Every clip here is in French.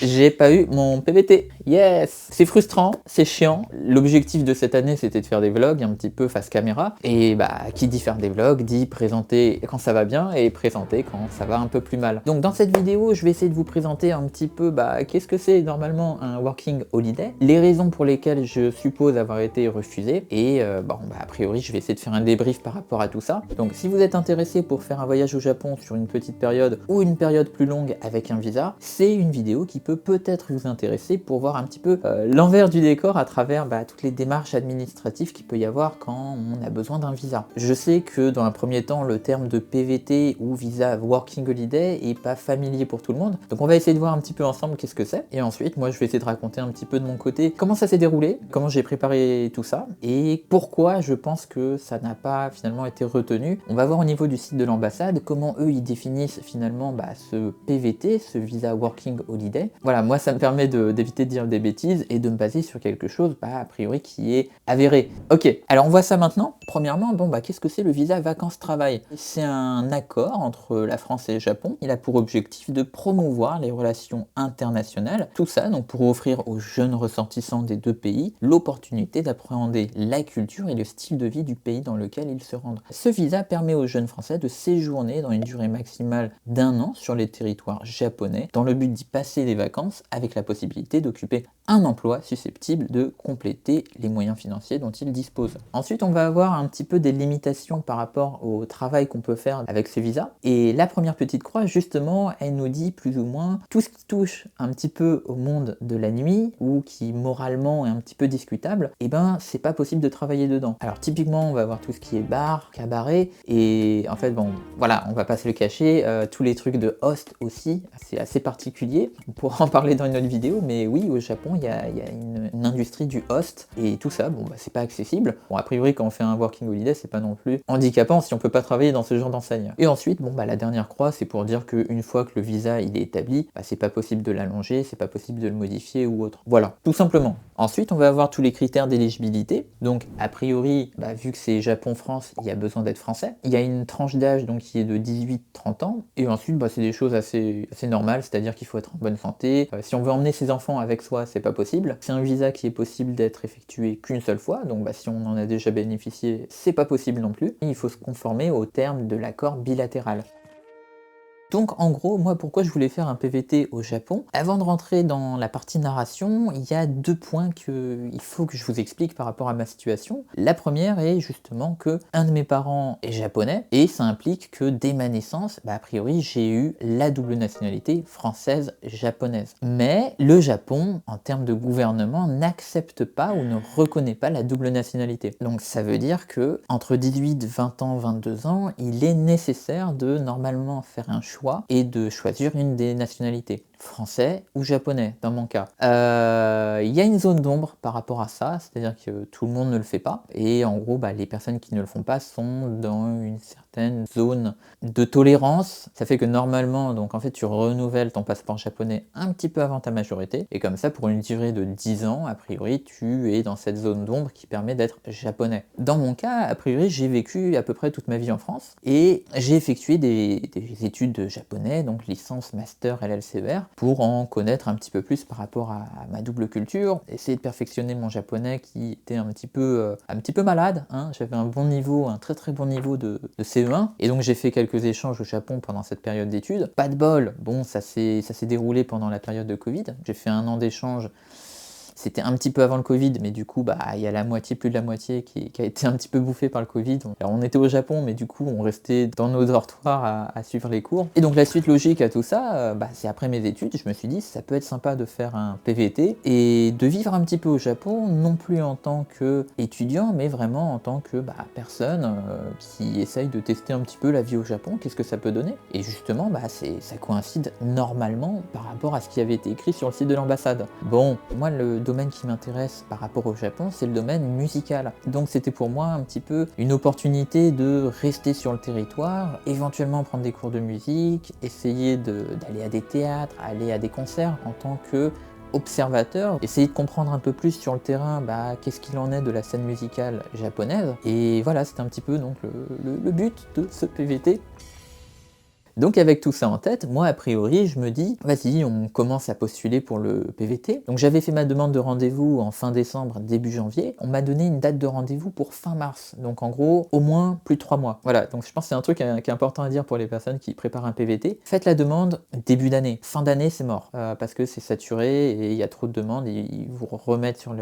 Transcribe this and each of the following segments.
J'ai pas eu mon PVT. Yes! C'est frustrant, c'est chiant. L'objectif de cette année, c'était de faire des vlogs un petit peu face caméra. Et bah, qui dit faire des vlogs, dit présenter quand ça va bien et présenter quand ça va un peu plus mal. Donc dans cette vidéo, je vais essayer de vous présenter un petit peu qu'est-ce que c'est normalement un working holiday, les raisons pour lesquelles je suppose avoir été refusé, et a priori, je vais essayer de faire un débrief par rapport à tout ça. Donc si vous êtes intéressé pour faire un voyage au Japon sur une petite période ou une période plus longue avec un visa, c'est une vidéo qui peut-être vous intéresser pour voir un petit peu l'envers du décor à travers toutes les démarches administratives qu'il peut y avoir quand on a besoin d'un visa. Je sais que dans un premier temps, le terme de PVT ou visa Working Holiday est pas familier pour tout le monde, donc on va essayer de voir un petit peu ensemble qu'est-ce que c'est, et ensuite moi je vais essayer de raconter un petit peu de mon côté comment ça s'est déroulé, comment j'ai préparé tout ça, et pourquoi je pense que ça n'a pas finalement été retenu. On va voir au niveau du site de l'ambassade comment eux ils définissent finalement ce PVT, ce visa Working Holiday. Voilà, moi ça me permet d'éviter de dire des bêtises et de me baser sur quelque chose a priori qui est avéré. Ok, alors on voit ça maintenant. Premièrement, qu'est-ce que c'est le visa vacances-travail? C'est un accord entre la France et le Japon. Il a pour objectif de promouvoir les relations internationales. Tout ça donc pour offrir aux jeunes ressortissants des deux pays l'opportunité d'appréhender la culture et le style de vie du pays dans lequel ils se rendent. Ce visa permet aux jeunes Français de séjourner dans une durée maximale d'1 an sur les territoires japonais dans le but d'y passer des vacances avec la possibilité d'occuper un emploi susceptible de compléter les moyens financiers dont ils disposent. Ensuite, on va avoir un petit peu des limitations par rapport au travail qu'on peut faire avec ce visa. Et la première petite croix, justement, elle nous dit plus ou moins tout ce qui touche un petit peu au monde de la nuit ou qui moralement est un petit peu discutable, c'est pas possible de travailler dedans. Alors typiquement, on va avoir tout ce qui est bar, cabaret, et en fait, on va pas se le cacher, tous les trucs de host aussi, c'est assez particulier. On pourra en parler dans une autre vidéo, mais oui, au Japon, il y a une industrie du host, et tout ça, c'est pas accessible. A priori, quand on fait un working holiday, c'est pas non plus handicapant si on peut pas travailler dans ce genre d'enseigne. Et ensuite, la dernière croix, c'est pour dire qu'une fois que le visa il est établi, c'est pas possible de l'allonger, c'est pas possible de le modifier ou autre. Voilà, tout simplement. Ensuite, on va avoir tous les critères d'éligibilité. Donc, a priori, vu que c'est Japon-France, il y a besoin d'être français. Il y a une tranche d'âge donc qui est de 18-30 ans. Et ensuite, c'est des choses assez normales, c'est-à-dire qu'il faut être en bonne santé. Si on veut emmener ses enfants avec soi, c'est pas possible. C'est un visa qui est possible d'être effectué qu'une seule fois. Donc, si on en a déjà bénéficié, c'est pas possible non plus. Et il faut se conformer aux termes de l'accord bilatéral. Donc en gros, moi pourquoi je voulais faire un PVT au Japon? Avant de rentrer dans la partie narration, il y a 2 points qu'il faut que je vous explique par rapport à ma situation. La première est justement que un de mes parents est japonais, et ça implique que dès ma naissance, a priori j'ai eu la double nationalité française-japonaise. Mais le Japon, en termes de gouvernement, n'accepte pas ou ne reconnaît pas la double nationalité. Donc ça veut dire que entre 18, 20 ans, 22 ans, il est nécessaire de normalement faire un choix et de choisir une des nationalités, français ou japonais dans mon cas. Il y a une zone d'ombre par rapport à ça, c'est-à-dire que tout le monde ne le fait pas, et en gros les personnes qui ne le font pas sont dans une certaine zone de tolérance. Ça fait que normalement, donc en fait tu renouvelles ton passeport japonais un petit peu avant ta majorité, et comme ça pour une durée de 10 ans, a priori tu es dans cette zone d'ombre qui permet d'être japonais. Dans mon cas, a priori j'ai vécu à peu près toute ma vie en France, et j'ai effectué des études de japonais, donc licence, master, LLCER, pour en connaître un petit peu plus par rapport à ma double culture, essayer de perfectionner mon japonais qui était un petit peu malade, hein. J'avais un bon niveau, un très très bon niveau de CE1, et donc j'ai fait quelques échanges au Japon pendant cette période d'études. Pas de bol, ça s'est déroulé pendant la période de Covid, j'ai fait 1 an d'échange. C'était un petit peu avant le Covid, mais du coup, il y a la moitié, plus de la moitié qui a été un petit peu bouffée par le Covid. Alors on était au Japon, mais du coup, on restait dans nos dortoirs à suivre les cours. Et donc la suite logique à tout ça, c'est après mes études, je me suis dit, ça peut être sympa de faire un PVT et de vivre un petit peu au Japon, non plus en tant qu'étudiant, mais vraiment en tant que personne qui essaye de tester un petit peu la vie au Japon, qu'est-ce que ça peut donner. Et justement, ça coïncide normalement par rapport à ce qui avait été écrit sur le site de l'ambassade. Bon, moi, le domaine qui m'intéresse par rapport au Japon, c'est le domaine musical. Donc c'était pour moi un petit peu une opportunité de rester sur le territoire, éventuellement prendre des cours de musique, essayer d'aller à des théâtres, aller à des concerts en tant que observateur, essayer de comprendre un peu plus sur le terrain qu'est-ce qu'il en est de la scène musicale japonaise. Et voilà, c'était un petit peu donc le but de ce PVT. Donc avec tout ça en tête, moi a priori je me dis, vas-y, on commence à postuler pour le PVT. Donc j'avais fait ma demande de rendez-vous en fin décembre, début janvier. On m'a donné une date de rendez-vous pour fin mars. Donc en gros, au moins plus de 3 mois. Voilà, donc je pense que c'est un truc qui est important à dire pour les personnes qui préparent un PVT. Faites la demande début d'année. Fin d'année, c'est mort. Parce que c'est saturé et il y a trop de demandes et ils vous remettent sur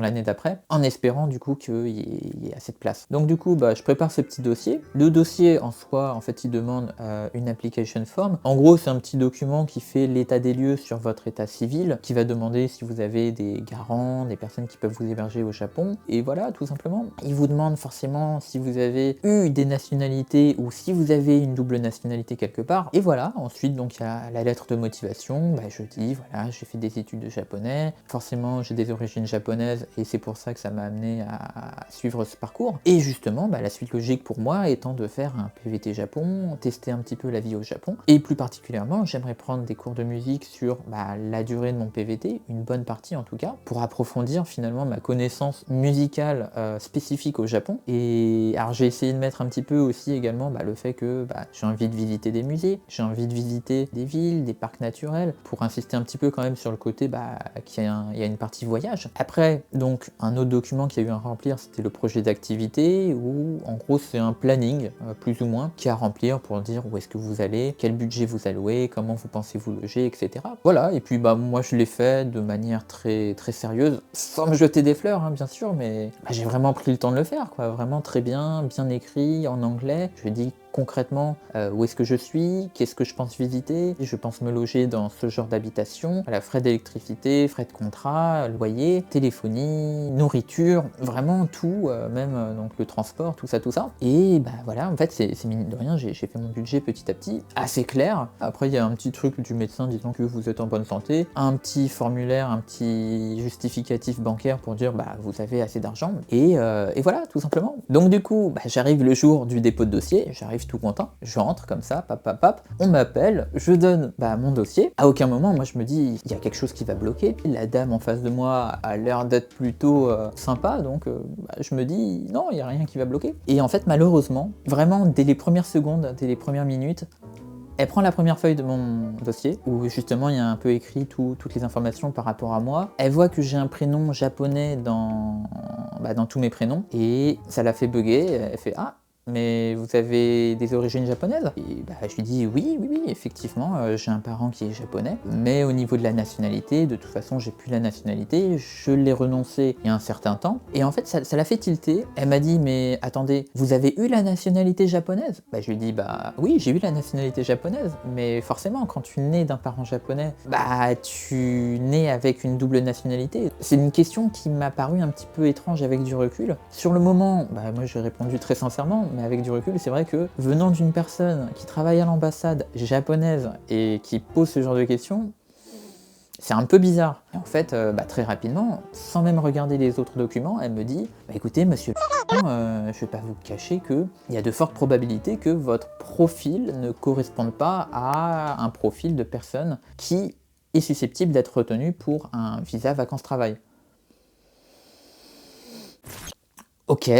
l'année d'après, en espérant du coup qu'il y ait assez de place. Donc du coup, je prépare ce petit dossier. Le dossier en soi, en fait, il demande une application form. En gros, c'est un petit document qui fait l'état des lieux sur votre état civil, qui va demander si vous avez des garants, des personnes qui peuvent vous héberger au Japon. Et voilà, tout simplement. Il vous demande forcément si vous avez eu des nationalités ou si vous avez une double nationalité quelque part. Et voilà, ensuite, donc il y a la lettre de motivation. Je dis, voilà, j'ai fait des études de japonais. Forcément, j'ai des origines japonaises et c'est pour ça que ça m'a amené à suivre ce parcours. Et justement, la suite logique pour moi étant de faire un PVT Japon, tester un petit peu la vie au Japon. Et plus particulièrement, j'aimerais prendre des cours de musique sur la durée de mon PVT, une bonne partie en tout cas, pour approfondir finalement ma connaissance musicale spécifique au Japon. Et alors j'ai essayé de mettre un petit peu aussi également le fait que j'ai envie de visiter des musées, j'ai envie de visiter des villes, des parcs naturels, pour insister un petit peu quand même sur le côté qu'il y a une partie voyage. Après, donc, un autre document qu'il y a eu à remplir, c'était le projet d'activité, où en gros c'est un planning, plus ou moins, qui a à remplir pour dire où est-ce que vous allez, quel budget vous allouez, comment vous pensez vous loger, etc. Voilà, et puis moi je l'ai fait de manière très, très sérieuse, sans me jeter des fleurs, bien sûr, mais j'ai vraiment pris le temps de le faire, quoi, vraiment très bien écrit, en anglais. Je dis concrètement où est-ce que je suis, qu'est-ce que je pense visiter, je pense me loger dans ce genre d'habitation, frais d'électricité, frais de contrat, loyer, téléphonie, nourriture, vraiment tout, même donc le transport, tout ça. Et voilà, en fait c'est mine de rien, j'ai fait mon budget petit à petit, assez clair. Après il y a un petit truc du médecin disant que vous êtes en bonne santé, un petit formulaire, un petit justificatif bancaire pour dire vous avez assez d'argent, et voilà, tout simplement. Donc du coup, j'arrive le jour du dépôt de dossier, j'arrive tout content, je rentre comme ça, pap, on m'appelle, je donne mon dossier. À aucun moment, moi je me dis, il y a quelque chose qui va bloquer. La dame en face de moi a l'air d'être plutôt sympa, donc je me dis, non, il n'y a rien qui va bloquer. Et en fait, malheureusement, vraiment, dès les premières secondes, dès les premières minutes, elle prend la première feuille de mon dossier, où justement il y a un peu écrit toutes les informations par rapport à moi. Elle voit que j'ai un prénom japonais dans tous mes prénoms, et ça l'a fait bugger. Elle fait, ah, mais vous avez des origines japonaises? Et je lui dis oui, effectivement, j'ai un parent qui est japonais, mais au niveau de la nationalité, de toute façon, j'ai plus la nationalité, je l'ai renoncé il y a un certain temps, et en fait, ça l'a fait tilter. Elle m'a dit, mais attendez, vous avez eu la nationalité japonaise? Je lui dis, oui, j'ai eu la nationalité japonaise, mais forcément, quand tu nais d'un parent japonais, tu nais avec une double nationalité. C'est une question qui m'a paru un petit peu étrange avec du recul. Sur le moment, moi j'ai répondu très sincèrement, mais avec du recul, c'est vrai que venant d'une personne qui travaille à l'ambassade japonaise et qui pose ce genre de questions, c'est un peu bizarre. Et en fait, très rapidement, sans même regarder les autres documents, elle me dit écoutez, monsieur, je vais pas vous cacher qu'il y a de fortes probabilités que votre profil ne corresponde pas à un profil de personne qui est susceptible d'être retenu pour un visa vacances-travail. Ok.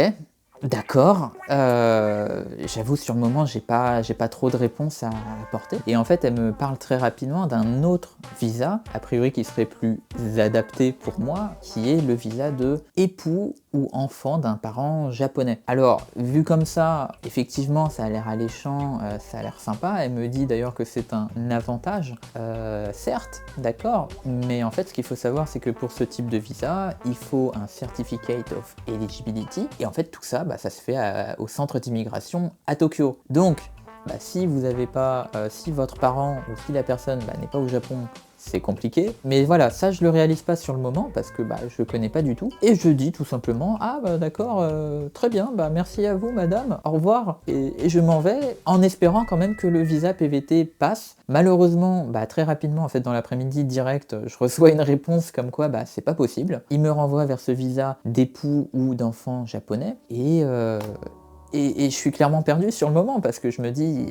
D'accord, j'avoue sur le moment j'ai pas trop de réponses à apporter, et en fait elle me parle très rapidement d'un autre visa, a priori qui serait plus adapté pour moi, qui est le visa de époux ou enfant d'un parent japonais. Alors vu comme ça, effectivement ça a l'air alléchant, ça a l'air sympa, elle me dit d'ailleurs que c'est un avantage, certes, d'accord, mais en fait ce qu'il faut savoir c'est que pour ce type de visa, il faut un Certificate of Eligibility, et en fait tout ça, ça se fait au centre d'immigration à Tokyo. Donc, si vous avez pas, si votre parent ou si la personne n'est pas au Japon, c'est compliqué. Mais voilà, ça je le réalise pas sur le moment parce que je connais pas du tout. Et je dis tout simplement, ah d'accord, très bien, merci à vous madame, au revoir. Et je m'en vais en espérant quand même que le visa PVT passe. Malheureusement, très rapidement, en fait dans l'après-midi direct, je reçois une réponse comme quoi c'est pas possible. Il me renvoie vers ce visa d'époux ou d'enfant japonais, et je suis clairement perdu sur le moment parce que je me dis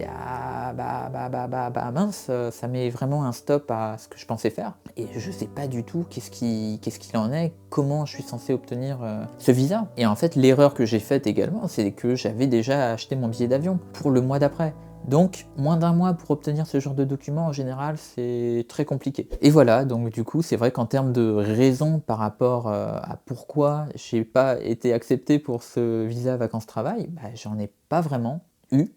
mince, ça met vraiment un stop à ce que je pensais faire, et je sais pas du tout qu'est-ce qu'il en est, comment je suis censé obtenir ce visa. Et en fait l'erreur que j'ai faite également, c'est que j'avais déjà acheté mon billet d'avion pour le mois d'après. Donc, moins d'un mois pour obtenir ce genre de document, en général, c'est très compliqué. Et voilà, donc du coup, c'est vrai qu'en termes de raison par rapport à pourquoi j'ai pas été accepté pour ce visa vacances-travail, bah, j'en ai pas vraiment eu.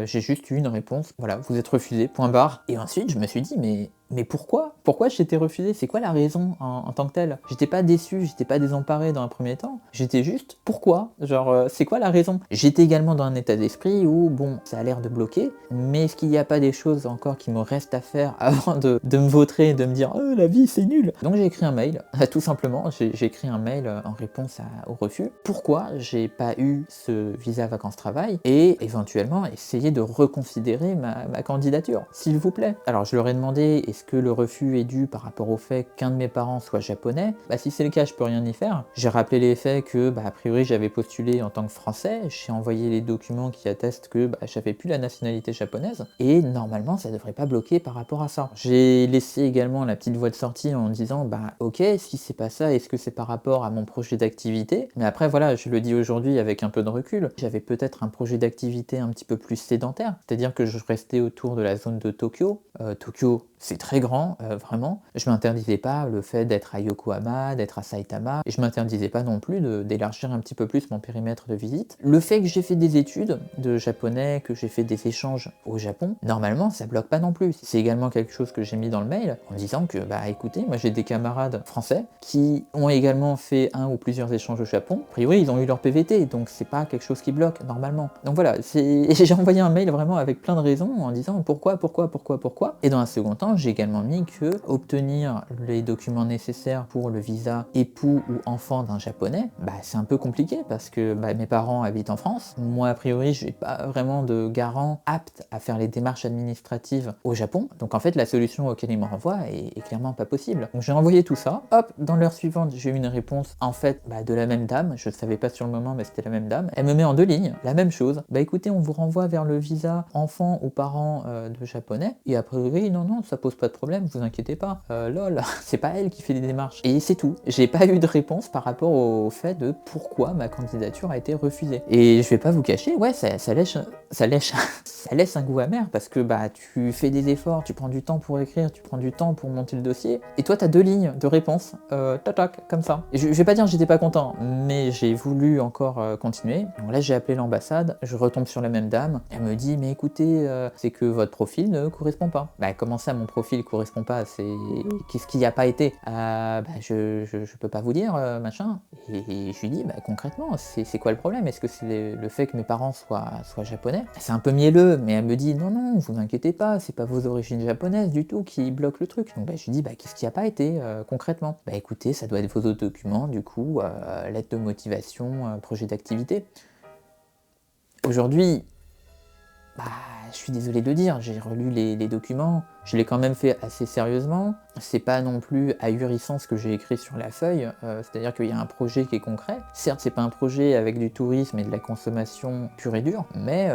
J'ai juste eu une réponse, voilà, vous êtes refusé, point barre. Et ensuite, je me suis dit, mais pourquoi? Pourquoi j'ai été refusé? C'est quoi la raison en tant que telle? J'étais pas déçu, j'étais pas désemparé dans un premier temps, j'étais juste, pourquoi? Genre, c'est quoi la raison? J'étais également dans un état d'esprit où, bon, ça a l'air de bloquer, mais est-ce qu'il n'y a pas des choses encore qui me restent à faire avant de me vautrer et de me dire, oh, la vie, c'est nul? Donc j'ai écrit un mail, tout simplement, j'ai écrit un mail en réponse au refus. Pourquoi j'ai pas eu ce visa vacances-travail? Et éventuellement, essayer de reconsidérer ma candidature, s'il vous plaît. Alors je leur ai demandé, est-ce que le refus est dû par rapport au fait qu'un de mes parents soit japonais? Bah si c'est le cas, je peux rien y faire. J'ai rappelé les faits que, bah, a priori, j'avais postulé en tant que français, j'ai envoyé les documents qui attestent que bah, j'avais plus la nationalité japonaise, et normalement, ça devrait pas bloquer par rapport à ça. J'ai laissé également la petite voie de sortie en disant, bah ok, si c'est pas ça, est-ce que c'est par rapport à mon projet d'activité? Mais après, voilà, je le dis aujourd'hui avec un peu de recul, j'avais peut-être un projet d'activité un petit peu plus sédentaire, c'est-à-dire que je restais autour de la zone de Tokyo. Tokyo, c'est très grand, vraiment. Je m'interdisais pas le fait d'être à Yokohama, d'être à Saitama, et je m'interdisais pas non plus d'élargir un petit peu plus mon périmètre de visite. Le fait que j'ai fait des études de japonais, que j'ai fait des échanges au Japon, normalement ça bloque pas non plus. C'est également quelque chose que j'ai mis dans le mail en disant que, bah écoutez, moi j'ai des camarades français qui ont également fait un ou plusieurs échanges au Japon. A priori, ils ont eu leur PVT, donc c'est pas quelque chose qui bloque normalement. Donc voilà, j'ai envoyé un mail vraiment avec plein de raisons en disant pourquoi. Et dans un second temps, j'ai également mis que obtenir les documents nécessaires pour le visa époux ou enfant d'un japonais, bah c'est un peu compliqué parce que bah, mes parents habitent en France. Moi, a priori, je n'ai pas vraiment de garant apte à faire les démarches administratives au Japon. Donc en fait, la solution auquel ils me renvoient est clairement pas possible. Donc j'ai envoyé tout ça. Hop, dans l'heure suivante, j'ai eu une réponse en fait bah, de la même dame. Je ne savais pas sur le moment, mais c'était la même dame. Elle me met en 2 lignes, la même chose. Bah écoutez, on vous renvoie vers le visa enfant ou parent de japonais. Et a priori, non, ça pose pas de problème, vous inquiétez pas. Lol, c'est pas elle qui fait les démarches. Et c'est tout. J'ai pas eu de réponse par rapport au fait de pourquoi ma candidature a été refusée. Et je vais pas vous cacher, ouais, ça laisse un goût amer parce que bah tu fais des efforts, tu prends du temps pour écrire, tu prends du temps pour monter le dossier, et toi t'as 2 lignes de réponse, tac, comme ça. Et je vais pas dire que j'étais pas content, mais j'ai voulu encore continuer. Donc là j'ai appelé l'ambassade, je retombe sur la même dame, elle me dit mais écoutez, c'est que votre profil ne correspond pas. Bah comment ça mon profil correspond pas? C'est qu'est-ce qui a pas été? Bah je peux pas vous dire, machin. Et je lui dis bah concrètement, c'est quoi le problème? Est-ce que c'est le fait que mes parents soient japonais? C'est un peu mielleux, mais elle me dit non, vous inquiétez pas, c'est pas vos origines japonaises du tout qui bloquent le truc. Donc bah je lui dis bah qu'est-ce qui a pas été concrètement? Bah écoutez, ça doit être vos autres documents, du coup, lettre de motivation, projet d'activité. Aujourd'hui, bah, je suis désolé de le dire, j'ai relu les documents, je l'ai quand même fait assez sérieusement. C'est pas non plus ahurissant ce que j'ai écrit sur la feuille, c'est-à-dire qu'il y a un projet qui est concret. Certes, c'est pas un projet avec du tourisme et de la consommation pure et dure, mais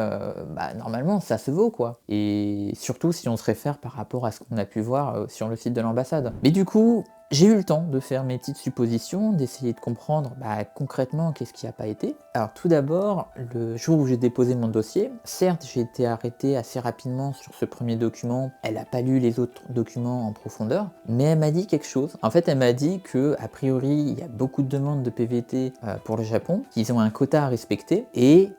bah, normalement, ça se vaut, quoi. Et surtout si on se réfère par rapport à ce qu'on a pu voir sur le site de l'ambassade. Mais du coup, j'ai eu le temps de faire mes petites suppositions, d'essayer de comprendre bah, concrètement qu'est-ce qui n'a pas été. Alors tout d'abord, le jour où j'ai déposé mon dossier, certes j'ai été arrêté assez rapidement sur ce premier document, elle n'a pas lu les autres documents en profondeur, mais elle m'a dit quelque chose. En fait elle m'a dit que a priori il y a beaucoup de demandes de PVT pour le Japon, qu'ils ont un quota à respecter, et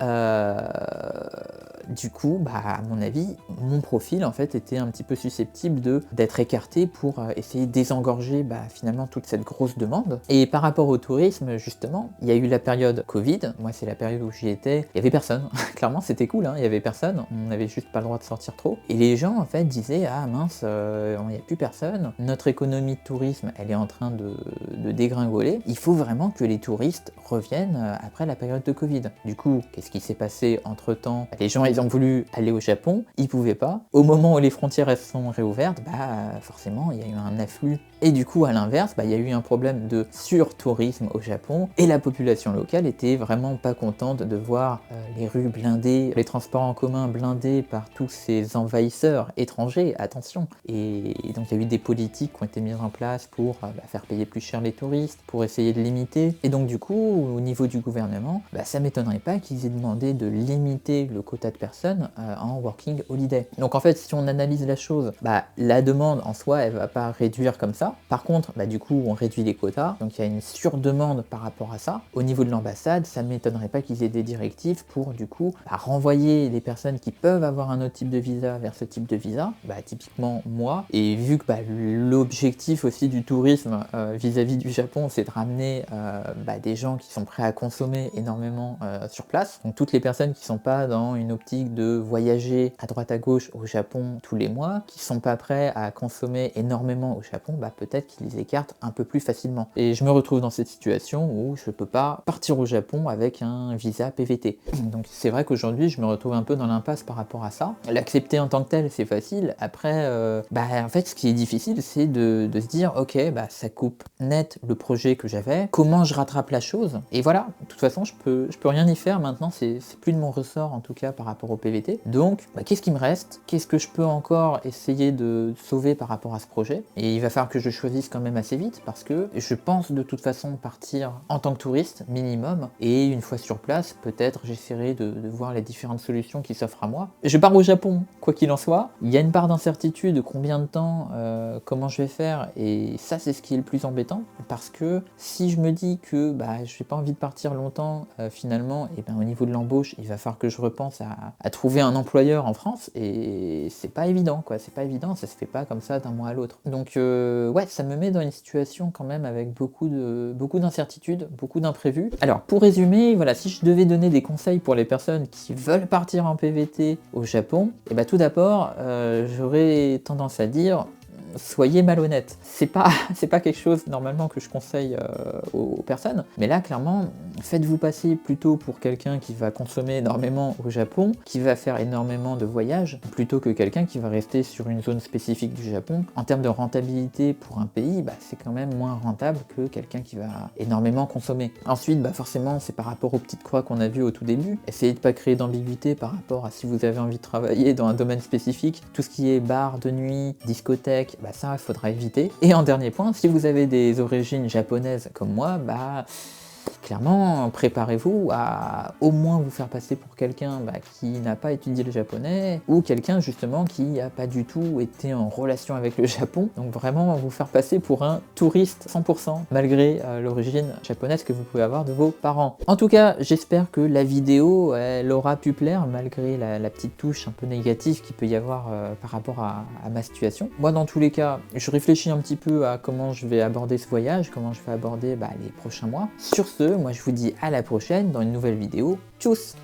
du coup, bah, à mon avis, mon profil en fait était un petit peu susceptible d'être écarté pour essayer de désengorger bah, finalement toute cette grosse demande. Et par rapport au tourisme, justement, il y a eu la période Covid, moi c'est la période où j'y étais, il y avait personne, clairement c'était cool, hein, il y avait personne, on n'avait juste pas le droit de sortir trop. Et les gens en fait disaient, ah mince, il n'y a plus personne, notre économie de tourisme elle est en train de dégringoler, il faut vraiment que les touristes reviennent après la période de Covid. Du coup, qu'est-ce qui s'est passé entre temps? Les gens ils ont voulu aller au Japon, ils pouvaient pas. Au moment où les frontières elles sont réouvertes, bah forcément il y a eu un afflux. Et du coup à l'inverse, bah, il y a eu un problème de surtourisme au Japon et la population locale était vraiment pas contente de voir les rues blindées, les transports en commun blindés par tous ces envahisseurs étrangers, attention. Et donc il y a eu des politiques qui ont été mises en place pour bah, faire payer plus cher les touristes, pour essayer de limiter. Et donc du coup, au niveau du gouvernement, bah, ça m'étonnerait pas qu'ils aient demandé de limiter le quota de personnes en working holiday. Donc en fait, si on analyse la chose, la demande en soi, elle va pas réduire comme ça. Par contre, du coup, on réduit les quotas, donc il y a une surdemande par rapport à ça. Au niveau de l'ambassade, ça ne m'étonnerait pas qu'ils aient des directives pour du coup renvoyer les personnes qui peuvent avoir un autre type de visa vers ce type de visa, typiquement moi. Et vu que l'objectif aussi du tourisme vis-à-vis du Japon, c'est de ramener des gens qui sont prêts à consommer énormément sur place. Donc toutes les personnes qui sont pas dans une optique de voyager à droite à gauche au Japon tous les mois, qui sont pas prêts à consommer énormément au Japon, peut-être qu'ils les écartent un peu plus facilement. Et je me retrouve dans cette situation où je peux pas partir au Japon avec un visa PVT. Donc c'est vrai qu'aujourd'hui je me retrouve un peu dans l'impasse par rapport à ça. L'accepter en tant que tel, c'est facile. Après, en fait, ce qui est difficile, c'est de se dire, ok, ça coupe net le projet que j'avais. Comment je rattrape la chose? Et voilà, de toute façon, je peux rien y faire maintenant. C'est plus de mon ressort, en tout cas, par rapport au PVT. Donc, qu'est-ce qui me reste? Qu'est-ce que je peux encore essayer de sauver par rapport à ce projet? Et il va falloir que je choisisse quand même assez vite, parce que je pense de toute façon partir en tant que touriste, minimum. Et une fois sur place, peut-être j'essaierai de voir les différentes solutions qui s'offrent à moi. Je pars au Japon, quoi qu'il en soit. Il y a une part d'incertitude, combien de temps, comment je vais faire, et ça c'est ce qui est le plus embêtant, parce que si je me dis que je n'ai pas envie de partir longtemps, finalement, et au niveau de l'embauche, il va falloir que je repense à trouver un employeur en France, et c'est pas évident, quoi, c'est pas évident, ça se fait pas comme ça d'un mois à l'autre. Donc ouais, ça me met dans une situation quand même avec beaucoup d'incertitudes, beaucoup d'imprévus. Alors pour résumer, voilà, si je devais donner des conseils pour les personnes qui veulent partir en PVT au Japon, et tout d'abord, j'aurais tendance à dire, soyez malhonnête. C'est pas quelque chose normalement que je conseille aux personnes, mais là clairement, faites-vous passer plutôt pour quelqu'un qui va consommer énormément au Japon, qui va faire énormément de voyages, plutôt que quelqu'un qui va rester sur une zone spécifique du Japon. En termes de rentabilité pour un pays, c'est quand même moins rentable que quelqu'un qui va énormément consommer. Ensuite, forcément, c'est par rapport aux petites croix qu'on a vues au tout début. Essayez de pas créer d'ambiguïté par rapport à si vous avez envie de travailler dans un domaine spécifique. Tout ce qui est bar de nuit, discothèque, ça, il faudra éviter. Et en dernier point, si vous avez des origines japonaises comme moi, clairement, préparez-vous à au moins vous faire passer pour quelqu'un qui n'a pas étudié le japonais, ou quelqu'un justement qui n'a pas du tout été en relation avec le Japon. Donc vraiment vous faire passer pour un touriste 100%, malgré l'origine japonaise que vous pouvez avoir de vos parents. En tout cas, j'espère que la vidéo, elle aura pu plaire, malgré la petite touche un peu négative qu'il peut y avoir par rapport à ma situation. Moi, dans tous les cas, je réfléchis un petit peu à comment je vais aborder ce voyage, comment je vais aborder les prochains mois. Sur ce, moi je vous dis à la prochaine dans une nouvelle vidéo. Tchuss!